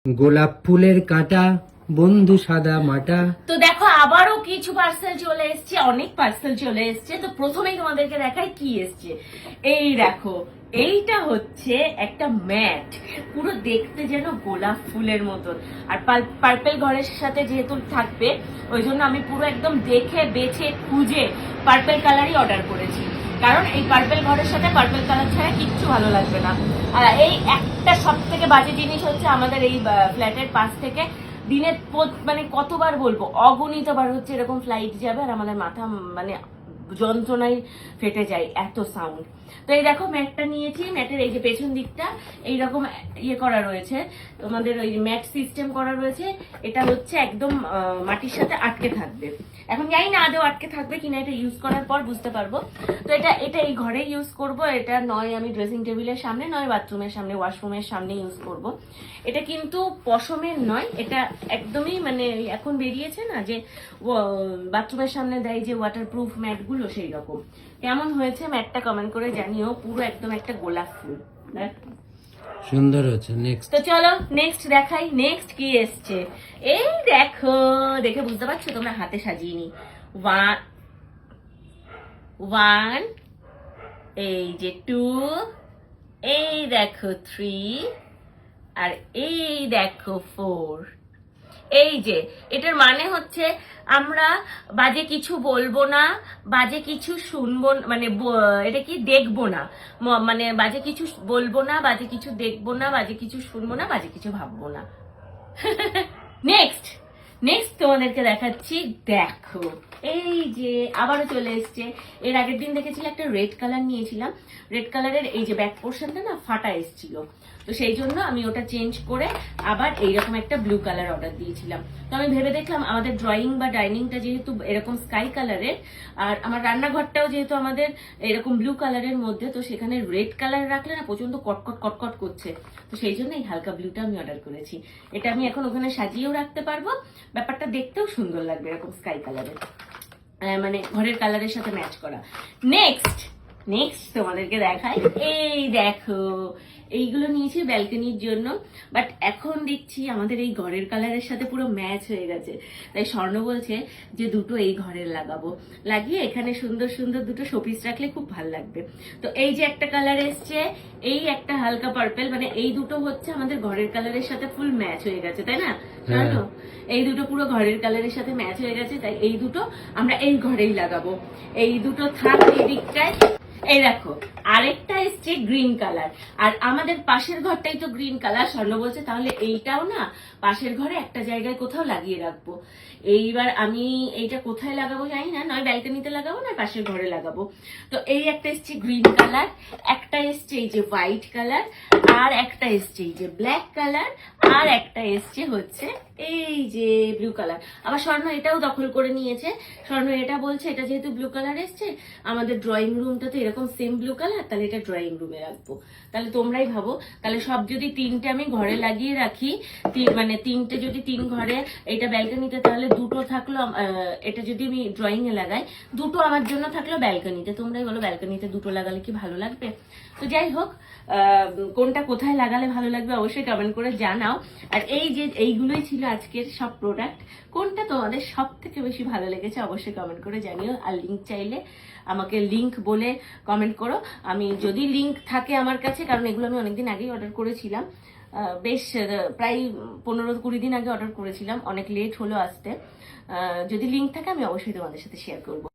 গোলাপ ফুলের কাঁটা বন্ধু সাদা মাটা। তো দেখো আবারও কিছু পার্সেল চলে এসছে, অনেক পার্সেল চলে এসছে। তো প্রথমেই তোমাদেরকে দেখাই কি এসছে। এই দেখো, এইটা হচ্ছে একটা ম্যাট, পুরো দেখতে যেন গোলাপ ফুলের মতন। আর পার্পেল ঘরের সাথে যেহেতু থাকবে, ওই জন্য আমি পুরো একদম দেখে বেছে খুঁজে পার্পেল কালারই অর্ডার করেছি। কারণ এই পার্পেল ঘরের সাথে পার্পেল কালার ছাড়া কিচ্ছু ভালো লাগবে না। আর এই একটা সব থেকে বাজে জিনিস হচ্ছে, আমাদের এই ফ্ল্যাটের পাশ থেকে দিনে মানে কতবার বলবো, অগণিতবার হচ্ছে এরকম ফ্লাইট যাবে, আর আমাদের মাথা মানে যন্ত্রণায় ফেটে যায়, এত সাউন্ড। তো এই দেখো ম্যাটটা নিয়েছি, ম্যাটের এই যে পেছন দিকটা এইরকম ইয়ে করা রয়েছে, তোমাদের ওই ম্যাট সিস্টেম করা রয়েছে। এটা হচ্ছে একদম মাটির সাথে আটকে থাকবে। এখন জানি না আদৌ আটকে থাকবে কিনা, এটা ইউজ করার পর বুঝতে পারবো। তো এটা এই ঘরে ইউজ করব। এটা নয় আমি ড্রেসিং টেবিলের সামনে, নয় বাথরুমের সামনে, ওয়াশরুমের সামনে ইউজ করব। এটা কিন্তু পশমের নয়, এটা একদমই মানে এখন বেরিয়েছে না যে বাথরুমের সামনে দেয় যে ওয়াটারপ্রুফ ম্যাটগুলো, সেই রকম। কেমন হয়েছে ম্যাটটা কমেন্ট করে জানিও। পুরো একদম একটা গোলাপ ফুল, সুন্দর হচ্ছে। নেক্সট, তো চলো নেক্সট দেখাই। নেক্সট কি এসছে এই দেখো, দেখে বুঝতে পারছো তোমরা, হাতে সাজিয়ে নি। ওয়ান, এই যে টু, এই দেখো থ্রি, আর এই দেখো ফোর। এই যে এটার মানে হচ্ছে আমরা বাজে কিছু বলবো না, বাজে কিছু শুনবো, মানে এটা কি দেখবো না, মানে বাজে কিছু বলবো না, বাজে কিছু দেখবো না, বাজে কিছু শুনবো না, বাজে কিছু ভাববো না। নেক্সট নেক্সট তোমাদেরকে দেখাচ্ছি। দেখো এই যে আবারও চলে এসছে। এর আগের দিন দেখেছিলাম একটা রেড কালার নিয়েছিলাম, রেড কালারের এই যে ব্যাক পোর্শনটা না ফাটা এসেছিল, তো সেই জন্য আমি ওটা চেঞ্জ করে আবার এইরকম একটা ব্লু কালার অর্ডার দিয়েছিলাম। তো আমি ভেবে দেখলাম আমাদের ড্রয়িং বা ডাইনিংটা যেহেতু এরকম স্কাই কালারের, আর আমার রান্নাঘরটাও যেহেতু আমাদের এরকম ব্লু কালারের মধ্যে, তো সেখানে রেড কালার রাখলে না প্রচন্ড কটকট কটকট করছে। তো সেই জন্য এই হালকা ব্লুটা আমি অর্ডার করেছি। এটা আমি এখন ওখানে সাজিয়েও রাখতে পারবো, ব্যাপারটা দেখতেও সুন্দর লাগবে এরকম স্কাই কালারের, মানে ঘরের কালারের সাথে ম্যাচ করা। নেক্সট নেক্সট তোমাদেরকে দেখাই। এই দেখো, এইগুলো নিয়েছি ব্যালকনির জন্য, বাট এখন দেখছি আমাদের এই ঘরের কালারের সাথে পুরো ম্যাচ হয়ে গেছে। তাই স্বর্ণ বলছে যে দুটো এই ঘরের লাগাবো, লাগিয়ে এখানে সুন্দর সুন্দর দুটো শোপিস রাখলে খুব ভালো লাগবে। তো এই যে একটা কালার এসছে, এই একটা হালকা পার্পেল, মানে এই দুটো হচ্ছে আমাদের ঘরের কালারের সাথে ফুল ম্যাচ হয়ে গেছে, তাই না স্বর্ণ? এই দুটো পুরো ঘরের কালারের সাথে ম্যাচ হয়ে গেছে, তাই এই দুটো আমরা এই ঘরেই লাগাবো। এই দুটো থাক এই দিকটায়। এই দেখো আরেকটা এসছে গ্রিন কালার, আর আমাদের পাশের ঘরটাই তো গ্রিন কালার। স্বর্ণ বলছে তাহলে এইটাও না পাশের ঘরে একটা জায়গায় কোথাও লাগিয়ে রাখবো। এইবার আমি এইটা কোথায় লাগাবো জানি না, নয় ব্যালকনিতে লাগাবো না পাশের ঘরে লাগাবো। তো এই একটা এসছে গ্রিন কালার, একটা এসছে এই যে হোয়াইট কালার, আর একটা এসছে এই যে ব্ল্যাক কালার, আর একটা এসছে হচ্ছে এই যে ব্লু কালার। আবার স্বর্ণ এটাও দখল করে নিয়েছে। স্বর্ণ এটা বলছে এটা যেহেতু ব্লু কালার এসছে, আমাদের ড্রয়িং রুমটা তো এরকম সেম ব্লু কালার, তাহলে এটা ড্রয়িং রুমে রাখবো। তাহলে তোমরাই ভাবো, তাহলে সব যদি তিনটে আমি ঘরে লাগিয়ে রাখি, মানে তিনটে যদি তিন ঘরে, এটা ব্যালকনিতে তাহলে দুটো থাকলো, এটা যদি আমি ড্রয়িং এ লাগাই দুটো আমার জন্য থাকলো ব্যালকনিতে। তোমরাই বলো ব্যালকনিতে দুটো লাগালে কি ভালো লাগবে? তো যাই হোক, কোনটা কোথায় লাগালে ভালো লাগবে অবশ্যই কমেন্ট করে জানাও। আর এই যে এইগুলোই ছিল আজকের সব প্রোডাক্ট, কোনটা তোমাদের সব থেকে বেশি ভালো লেগেছে অবশ্যই কমেন্ট করে জানিও। আর লিঙ্ক চাইলে আমাকে লিঙ্ক বলে কমেন্ট করো, আমি যদি লিঙ্ক থাকে আমার কাছে, কারণ এগুলো আমি অনেকদিন আগেই অর্ডার করেছিলাম, বেশ প্রায় 15-20 দিন আগে অর্ডার করেছিলাম, অনেক লেট হলো আসতে। যদি লিঙ্ক থাকে আমি অবশ্যই তোমাদের সাথে শেয়ার করবো।